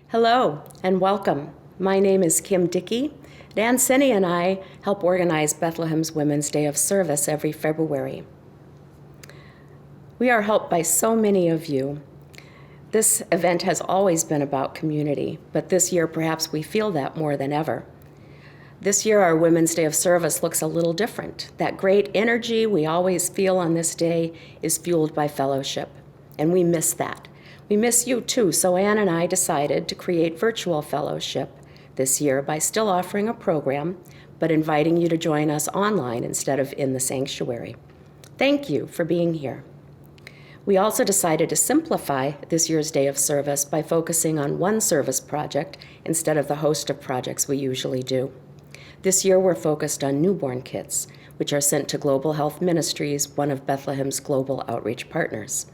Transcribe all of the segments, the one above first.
Hello and welcome. My name is Kim Dickey. Dan Sinney and I help organize Bethlehem's Women's Day of Service every February. We are helped by so many of you. This event has always been about community, but this year perhaps we feel that more than ever. This year our Women's Day of Service looks a little different. That great energy we always feel on this day is fueled by fellowship, and we miss that. We miss you too, so Ann and I decided to create virtual fellowship this year by still offering a program, but inviting you to join us online instead of in the sanctuary. Thank you for being here. We also decided to simplify this year's Day of Service by focusing on one service project instead of the host of projects we usually do. This year we're focused on newborn kits, which are sent to Global Health Ministries, one of Bethlehem's global outreach partners.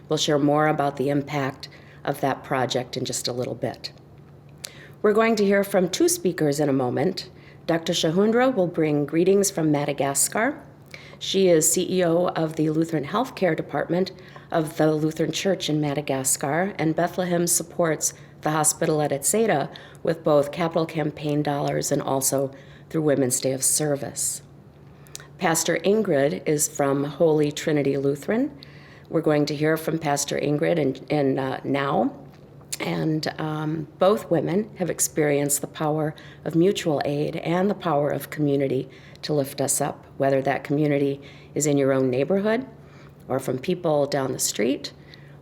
We'll share more about the impact of that project in just a little bit. We're going to hear from two speakers in a moment. Dr. Sahondra will bring greetings from Madagascar. She is CEO of the Lutheran Healthcare Department of the Lutheran Church in Madagascar, and Bethlehem supports the hospital at Etseda with both capital campaign dollars and also through Women's Day of Service. Pastor Ingrid is from Holy Trinity Lutheran. We're going to hear from Pastor Ingrid now, and both women have experienced the power of mutual aid and the power of community to lift us up, whether that community is in your own neighborhood or from people down the street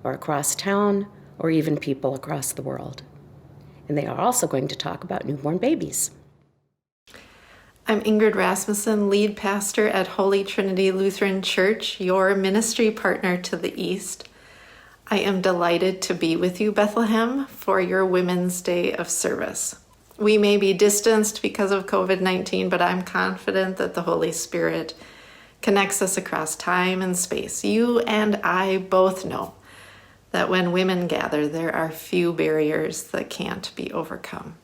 or across town or even people across the world. And they are also going to talk about newborn babies. I'm Ingrid Rasmussen, lead pastor at Holy Trinity Lutheran Church, your ministry partner to the East. I am delighted to be with you, Bethlehem, for your Women's Day of Service. We may be distanced because of COVID-19, but I'm confident that the Holy Spirit connects us across time and space. You and I both know that when women gather, there are few barriers that can't be overcome.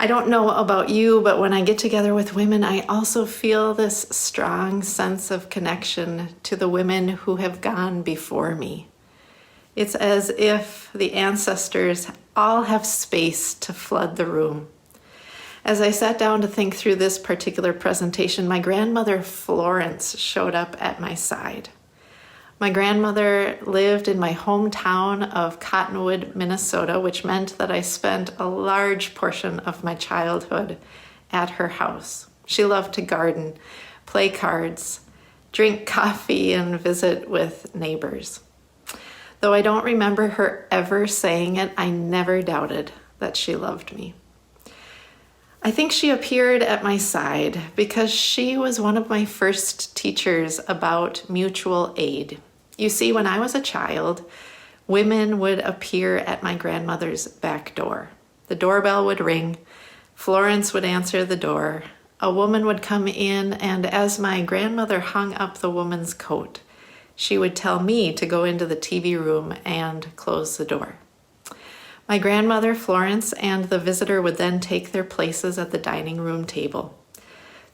I don't know about you, but when I get together with women, I also feel this strong sense of connection to the women who have gone before me. It's as if the ancestors all have space to flood the room. As I sat down to think through this particular presentation, my grandmother Florence showed up at my side. My grandmother lived in my hometown of Cottonwood, Minnesota, which meant that I spent a large portion of my childhood at her house. She loved to garden, play cards, drink coffee, and visit with neighbors. Though I don't remember her ever saying it, I never doubted that she loved me. I think she appeared at my side because she was one of my first teachers about mutual aid. You see, when I was a child, women would appear at my grandmother's back door. The doorbell would ring, Florence would answer the door, a woman would come in, and as my grandmother hung up the woman's coat, she would tell me to go into the TV room and close the door. My grandmother, Florence, and the visitor would then take their places at the dining room table.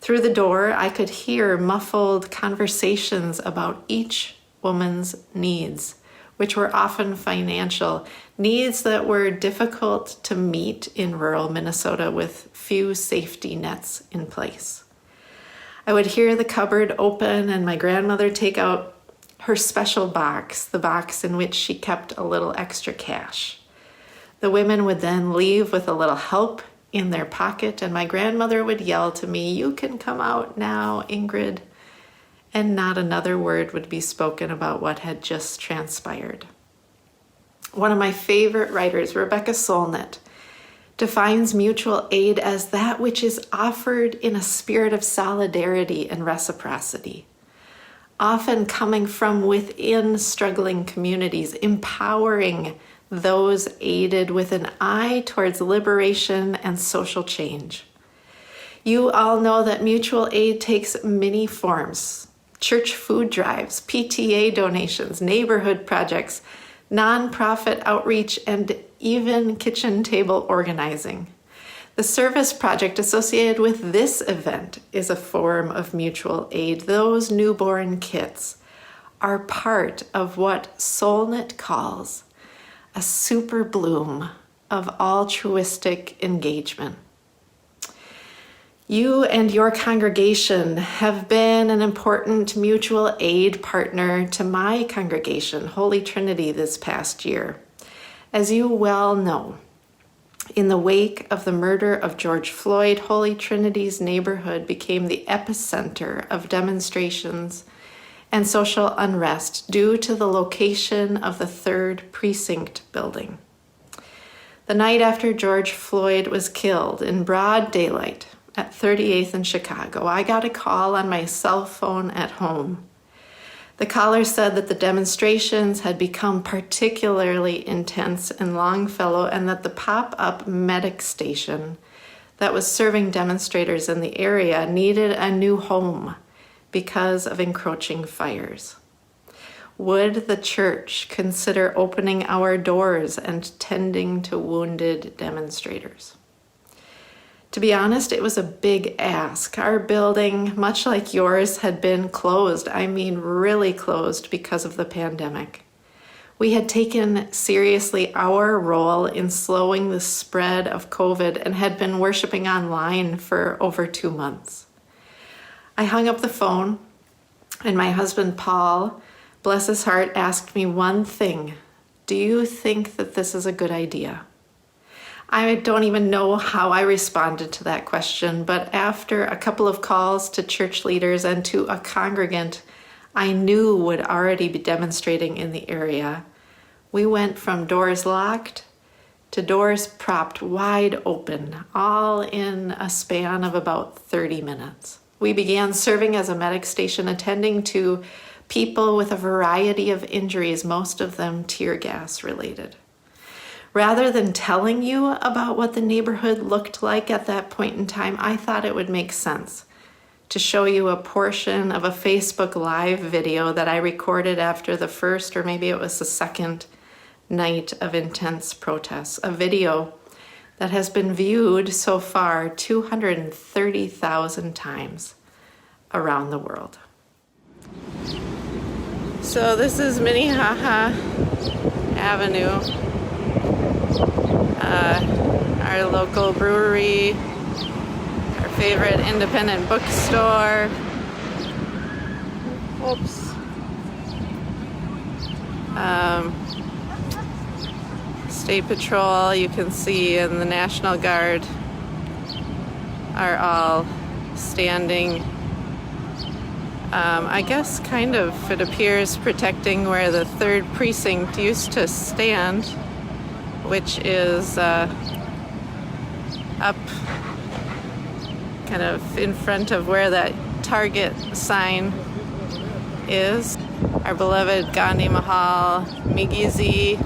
Through the door, I could hear muffled conversations about each woman's needs, which were often financial, needs that were difficult to meet in rural Minnesota with few safety nets in place. I would hear the cupboard open and my grandmother take out her special box, the box in which she kept a little extra cash. The women would then leave with a little help in their pocket, and my grandmother would yell to me, "You can come out now, Ingrid," and not another word would be spoken about what had just transpired. One of my favorite writers, Rebecca Solnit, defines mutual aid as that which is offered in a spirit of solidarity and reciprocity, often coming from within struggling communities, empowering those aided with an eye towards liberation and social change. You all know that mutual aid takes many forms: church food drives, PTA donations, neighborhood projects, nonprofit outreach, and even kitchen table organizing. The service project associated with this event is a form of mutual aid. Those newborn kits are part of what Solnit calls a super bloom of altruistic engagement. You and your congregation have been an important mutual aid partner to my congregation, Holy Trinity, this past year. As you well know, in the wake of the murder of George Floyd, Holy Trinity's neighborhood became the epicenter of demonstrations and social unrest due to the location of the 3rd Precinct building. The night after George Floyd was killed in broad daylight at 38th in Chicago, I got a call on my cell phone at home. The caller said that the demonstrations had become particularly intense in Longfellow and that the pop-up medic station that was serving demonstrators in the area needed a new home because of encroaching fires. Would the church consider opening our doors and tending to wounded demonstrators? To be honest, it was a big ask. Our building, much like yours, had been closed. I mean, really closed because of the pandemic. We had taken seriously our role in slowing the spread of COVID and had been worshiping online for over 2 months. I hung up the phone, and my husband, Paul, bless his heart, asked me one thing. Do you think that this is a good idea? I don't even know how I responded to that question, but after a couple of calls to church leaders and to a congregant I knew would already be demonstrating in the area, we went from doors locked to doors propped wide open, all in a span of about 30 minutes. We began serving as a medic station, attending to people with a variety of injuries, most of them tear gas related. Rather than telling you about what the neighborhood looked like at that point in time, I thought it would make sense to show you a portion of a Facebook Live video that I recorded after the first, or maybe it was the second, night of intense protests. A video that has been viewed so far 230,000 times around the world. So this is Minnehaha Avenue. Our local brewery, our favorite independent bookstore. State Patrol, you can see, and the National Guard are all standing. I guess kind of, it appears, protecting where the 3rd Precinct used to stand, which is up kind of in front of where that Target sign is. Our beloved Gandhi Mahal, Migizi,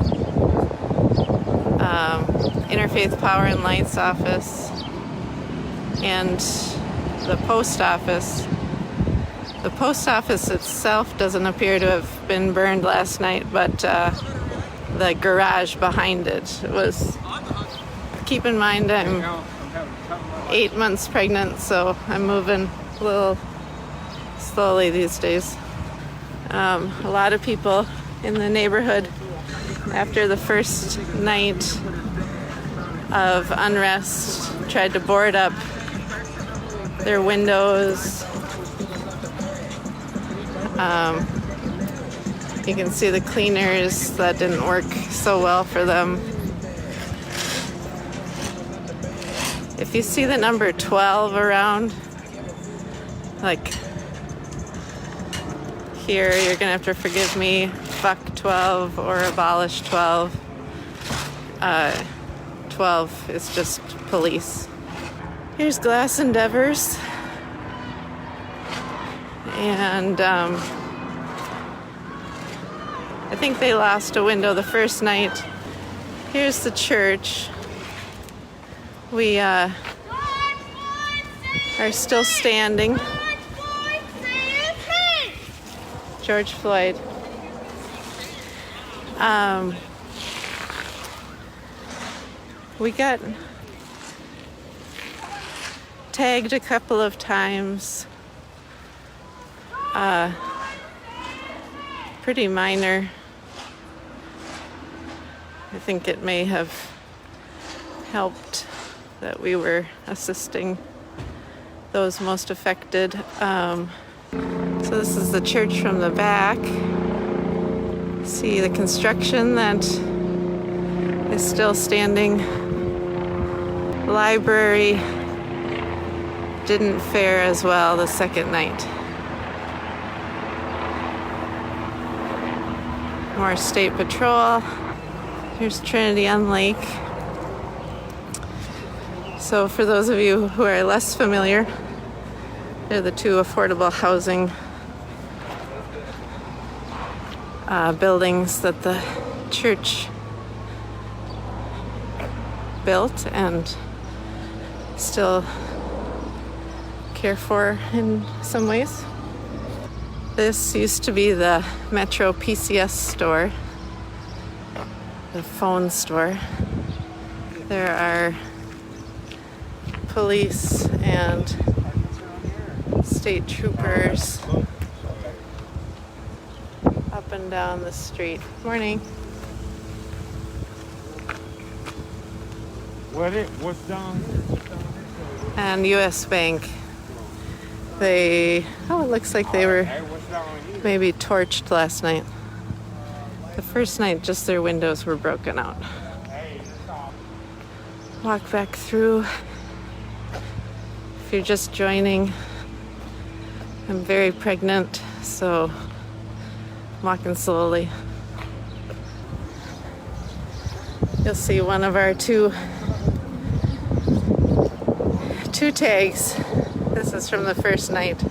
Interfaith Power and Light's office, and the post office. The post office itself doesn't appear to have been burned last night, but the garage behind it was. Keep in mind I'm 8 months pregnant, so I'm moving a little slowly these days. A lot of people in the neighborhood after the first night of unrest tried to board up their windows. You can see the cleaners, that didn't work so well for them. If you see the number 12 around, like here, you're gonna have to forgive me, fuck 12 or abolish 12. 12 is just police. Here's Glass Endeavors. And I think they lost a window the first night. Here's the church. We are still standing. George Floyd. We got tagged a couple of times. Pretty minor. I think it may have helped, that we were assisting those most affected. So this is the church from the back. See the construction that is still standing. Library didn't fare as well the second night. More state patrol. Here's Trinity on Lake. So for those of you who are less familiar, they're the two affordable housing buildings that the church built and still care for in some ways. This used to be the Metro PCS store, the phone store. There are police and state troopers up and down the street. Morning. What's down here? And US Bank. It looks like they were maybe torched last night. The first night, just their windows were broken out. Walk back through. If you're just joining, I'm very pregnant, so I'm walking slowly. You'll see one of our two tags. This is from the first night.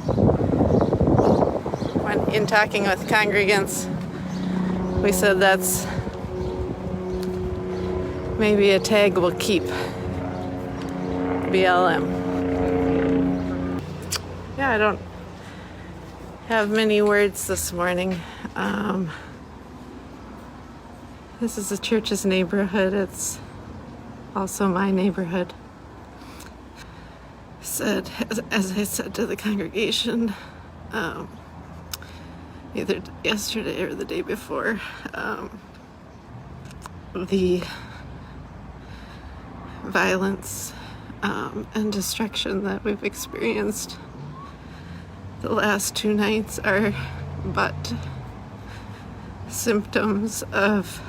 When in talking with congregants, we said that's maybe a tag we'll keep. BLM. Yeah, I don't have many words this morning. This is the church's neighborhood. It's also my neighborhood. As I said to the congregation, either yesterday or the day before, the violence and destruction that we've experienced the last 2 nights are but symptoms of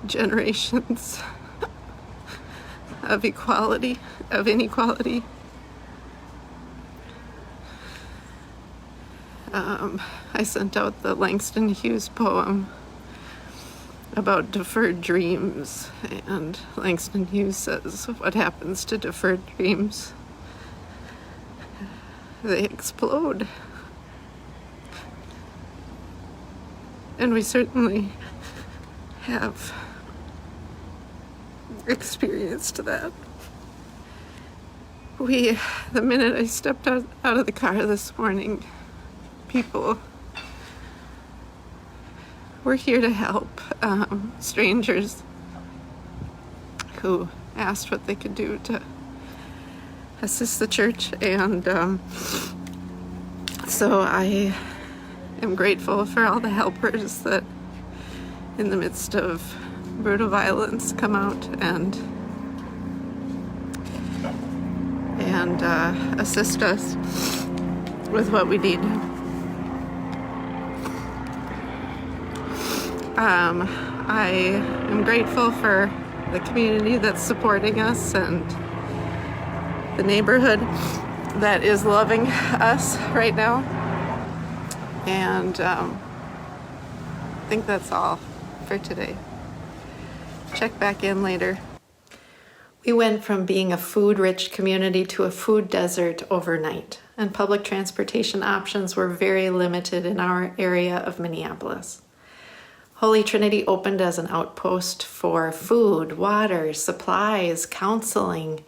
generations of inequality. I sent out the Langston Hughes poem about deferred dreams, and Langston Hughes says, what happens to deferred dreams? They explode. And we certainly have experienced that. The minute I stepped out of the car this morning, people were here to help, strangers who asked what they could do to assist the church, and so I am grateful for all the helpers that in the midst of brutal violence come out and assist us with what we need. I am grateful for the community that's supporting us and the neighborhood that is loving us right now. And I think that's all for today. Check back in later. We went from being a food-rich community to a food desert overnight, and public transportation options were very limited in our area of Minneapolis. Holy Trinity opened as an outpost for food, water, supplies, counseling,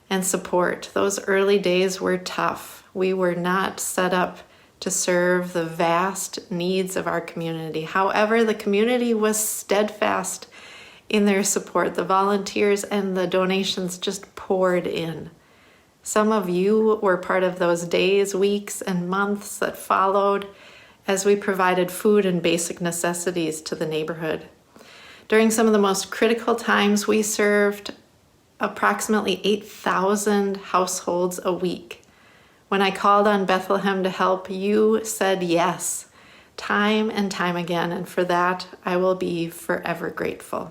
and support. Those early days were tough. We were not set up to serve the vast needs of our community. However, the community was steadfast in their support. The volunteers and the donations just poured in. Some of you were part of those days, weeks, and months that followed as we provided food and basic necessities to the neighborhood. During some of the most critical times, we served approximately 8,000 households a week. When I called on Bethlehem to help, you said yes, time and time again, and for that, I will be forever grateful.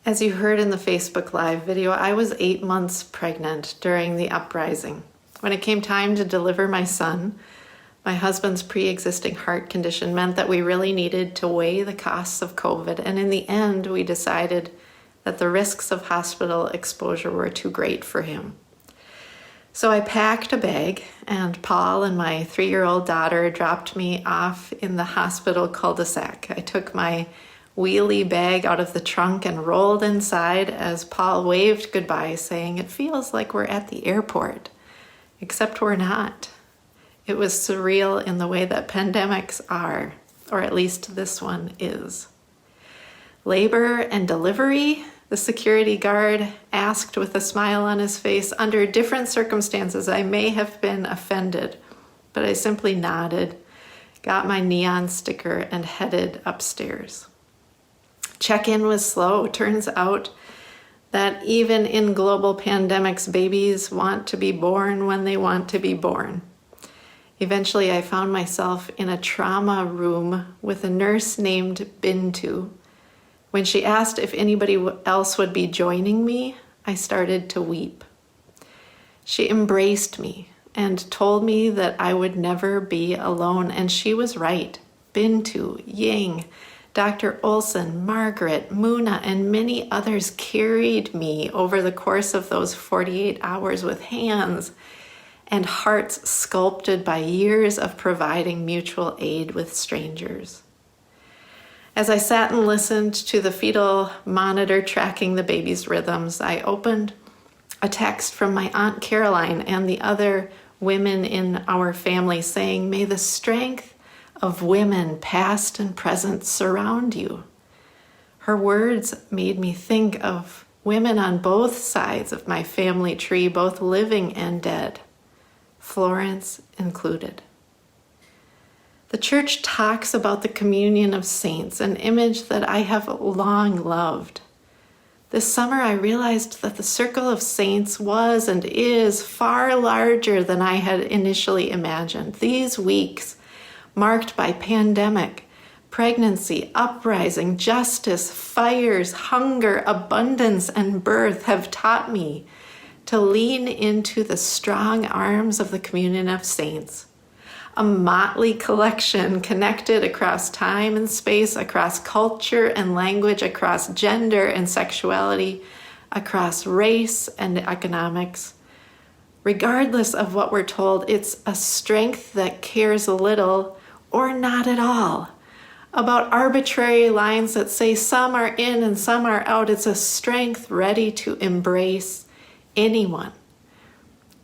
As you heard in the Facebook Live video, I was 8 months pregnant during the uprising. When it came time to deliver my son, my husband's pre-existing heart condition meant that we really needed to weigh the costs of COVID, and in the end, we decided that the risks of hospital exposure were too great for him. So I packed a bag, and Paul and my 3-year-old daughter dropped me off in the hospital cul-de-sac. I took my wheelie bag out of the trunk and rolled inside as Paul waved goodbye, saying, "It feels like we're at the airport, except we're not." It was surreal in the way that pandemics are, or at least this one is. Labor and delivery, the security guard asked with a smile on his face. Under different circumstances, I may have been offended, but I simply nodded, got my neon sticker, and headed upstairs. Check-in was slow. Turns out that even in global pandemics, babies want to be born when they want to be born. Eventually, I found myself in a trauma room with a nurse named Bintu. When she asked if anybody else would be joining me, I started to weep. She embraced me and told me that I would never be alone, and she was right. Bintu, Ying, Dr. Olson, Margaret, Muna, and many others carried me over the course of those 48 hours with hands and hearts sculpted by years of providing mutual aid with strangers. As I sat and listened to the fetal monitor tracking the baby's rhythms, I opened a text from my Aunt Caroline and the other women in our family saying, "May the strength of women, past and present, surround you." Her words made me think of women on both sides of my family tree, both living and dead, Florence included. The church talks about the communion of saints, an image that I have long loved. This summer, I realized that the circle of saints was and is far larger than I had initially imagined. These weeks, marked by pandemic, pregnancy, uprising, justice, fires, hunger, abundance, and birth, have taught me to lean into the strong arms of the communion of saints, a motley collection connected across time and space, across culture and language, across gender and sexuality, across race and economics. Regardless of what we're told, it's a strength that cares little or not at all about arbitrary lines that say some are in and some are out. It's a strength ready to embrace anyone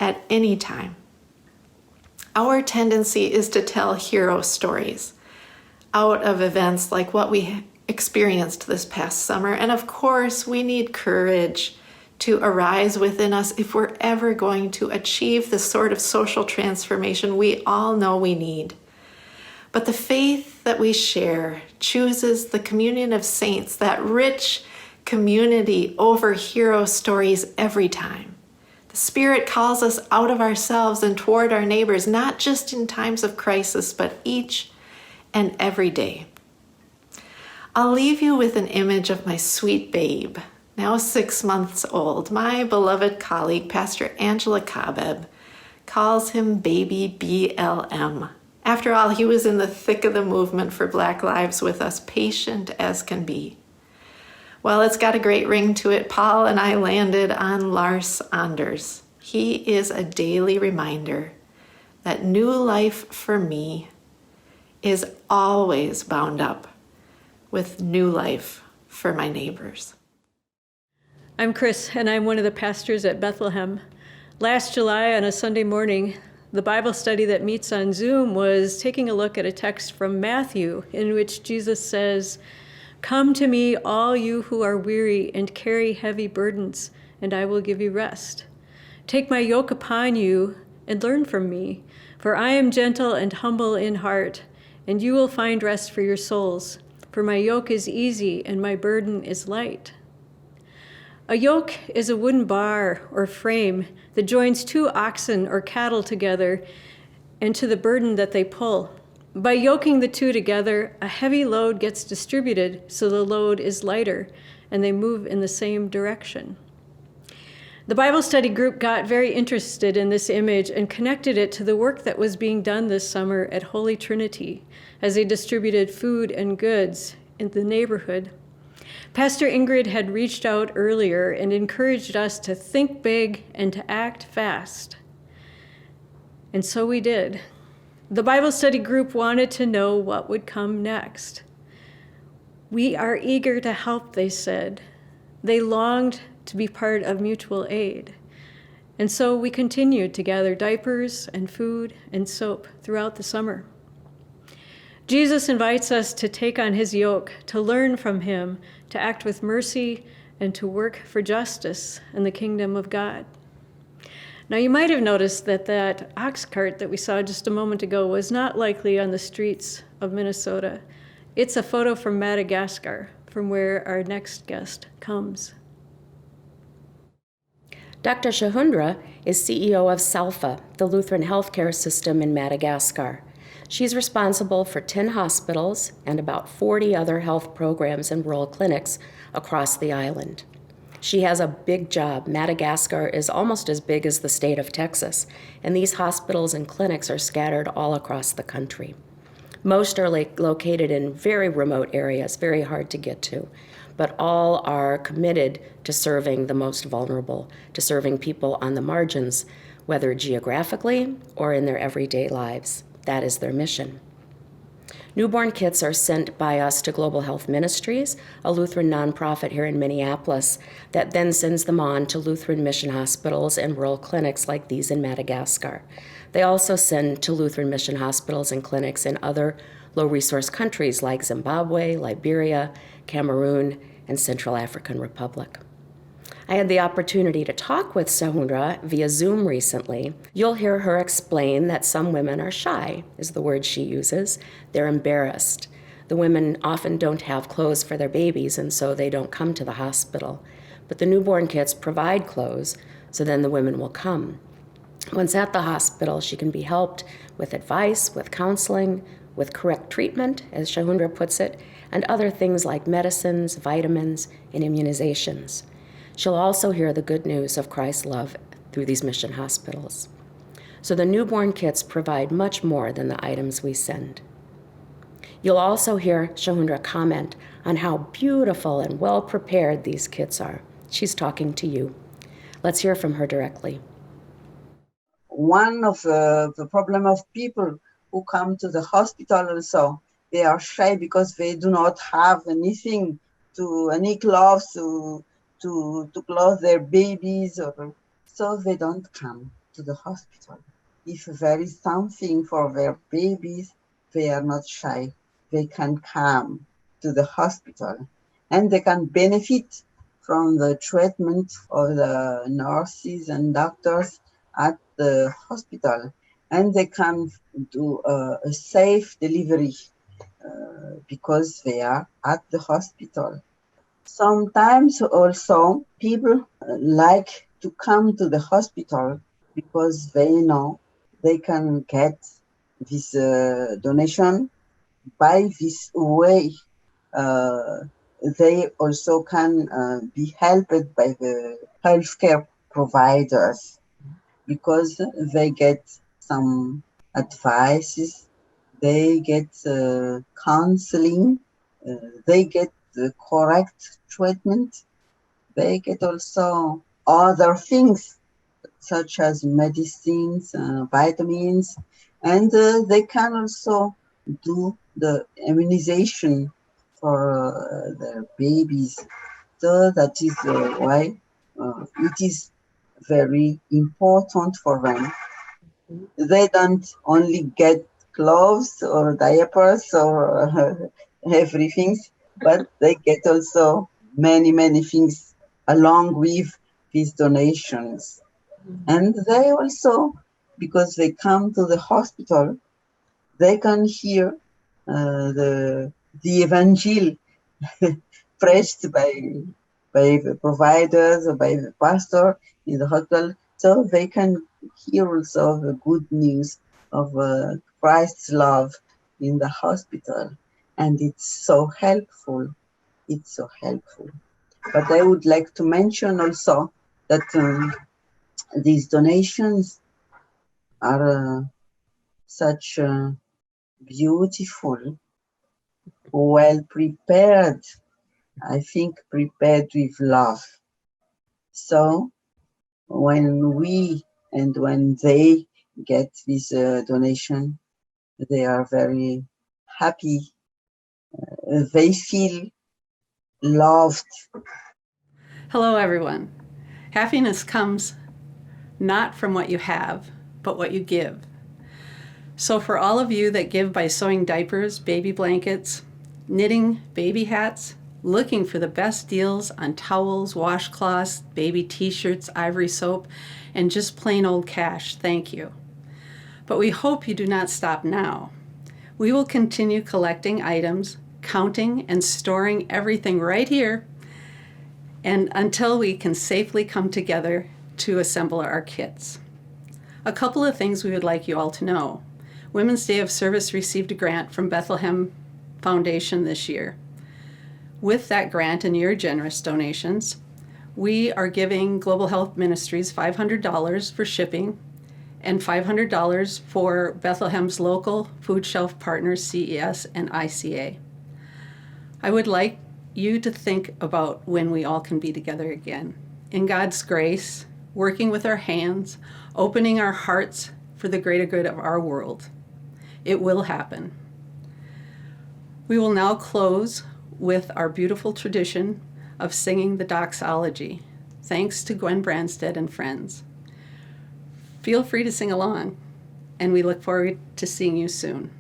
at any time. Our tendency is to tell hero stories out of events like what we experienced this past summer. And of course, we need courage to arise within us if we're ever going to achieve the sort of social transformation we all know we need. But the faith that we share chooses the communion of saints, that rich community, over hero stories every time. The Spirit calls us out of ourselves and toward our neighbors, not just in times of crisis, but each and every day. I'll leave you with an image of my sweet babe, now 6 months old. My beloved colleague, Pastor Angela Kabeb, calls him Baby BLM. After all, he was in the thick of the movement for Black Lives with us, patient as can be. Well, it's got a great ring to it. Paul and I landed on Lars Anders. He is a daily reminder that new life for me is always bound up with new life for my neighbors. I'm Chris, and I'm one of the pastors at Bethlehem. Last July, on a Sunday morning, the Bible study that meets on Zoom was taking a look at a text from Matthew in which Jesus says, "Come to me, all you who are weary and carry heavy burdens, and I will give you rest. Take my yoke upon you and learn from me, for I am gentle and humble in heart, and you will find rest for your souls. for my yoke is easy and my burden is light. A yoke is a wooden bar or frame that joins two oxen or cattle together and to the burden that they pull. By yoking the two together, a heavy load gets distributed so the load is lighter and they move in the same direction. The Bible study group got very interested in this image and connected it to the work that was being done this summer at Holy Trinity as they distributed food and goods in the neighborhood. Pastor Ingrid had reached out earlier and encouraged us to think big and to act fast. And so we did. The Bible study group wanted to know what would come next. We are eager to help, they said. They longed to be part of mutual aid. And so we continued to gather diapers and food and soap throughout the summer. Jesus invites us to take on his yoke, to learn from him, to act with mercy, and to work for justice and the kingdom of God. Now, you might have noticed that ox cart that we saw just a moment ago was not likely on the streets of Minnesota. It's a photo from Madagascar, from where our next guest comes. Dr. Sahondra is CEO of SALFA, the Lutheran healthcare system in Madagascar. She's responsible for 10 hospitals and about 40 other health programs and rural clinics across the island. She has a big job. Madagascar is almost as big as the state of Texas, and these hospitals and clinics are scattered all across the country. Most are located in very remote areas, very hard to get to, but all are committed to serving the most vulnerable, to serving people on the margins, whether geographically or in their everyday lives. That is their mission. Newborn kits are sent by us to Global Health Ministries, a Lutheran nonprofit here in Minneapolis, that then sends them on to Lutheran mission hospitals and rural clinics like these in Madagascar. They also send to Lutheran mission hospitals and clinics in other low-resource countries like Zimbabwe, Liberia, Cameroon, and Central African Republic. I had the opportunity to talk with Sahondra via Zoom recently. You'll hear her explain that some women are shy, is the word she uses. They're embarrassed. The women often don't have clothes for their babies, and so they don't come to the hospital. But the newborn kits provide clothes, so then the women will come. Once at the hospital, she can be helped with advice, with counseling, with correct treatment, as Sahondra puts it, and other things like medicines, vitamins, and immunizations. She'll also hear the good news of Christ's love through these mission hospitals. So the newborn kits provide much more than the items we send. You'll also hear Sahondra comment on how beautiful and well prepared these kits are. She's talking to you. Let's hear from her directly. One of the problem of people who come to the hospital also, they are shy because they do not have anything any gloves to clothe their babies, or so they don't come to the hospital. If there is something for their babies, they are not shy. They can come to the hospital and they can benefit from the treatment of the nurses and doctors at the hospital, and they can do a safe delivery because they are at the hospital. Sometimes also people like to come to the hospital because they know they can get this donation. By this way, they also can be helped by the healthcare providers because they get some advices, they get counseling, they get the correct treatment. They get also other things such as medicines, vitamins, and they can also do the immunization for their babies. So that is why it is very important for them. They don't only get clothes or diapers or everything, but they get also many things along with these donations. And they also, because they come to the hospital, they can hear the the evangel preached by the providers or by the pastor in the hospital, so they can hear also the good news of Christ's love in the hospital. And it's so helpful. It's so helpful. But I would like to mention also that these donations are such beautiful, well prepared, I think prepared with love. So when we and when they get this donation, they are very happy. They feel loved. Hello, everyone. Happiness comes not from what you have, but what you give. So for all of you that give by sewing diapers, baby blankets, knitting baby hats, looking for the best deals on towels, washcloths, baby t-shirts, ivory soap, and just plain old cash, thank you. But we hope you do not stop now. We will continue collecting items, counting and storing everything right here, and until we can safely come together to assemble our kits. A couple of things we would like you all to know. Women's Day of Service received a grant from Bethlehem Foundation this year. With that grant and your generous donations, we are giving Global Health Ministries $500 for shipping and $500 for Bethlehem's local food shelf partners, CES and ICA. I would like you to think about when we all can be together again. In God's grace, working with our hands, opening our hearts for the greater good of our world. It will happen. We will now close with our beautiful tradition of singing the doxology. Thanks to Gwen Branstead and friends. Feel free to sing along, and we look forward to seeing you soon.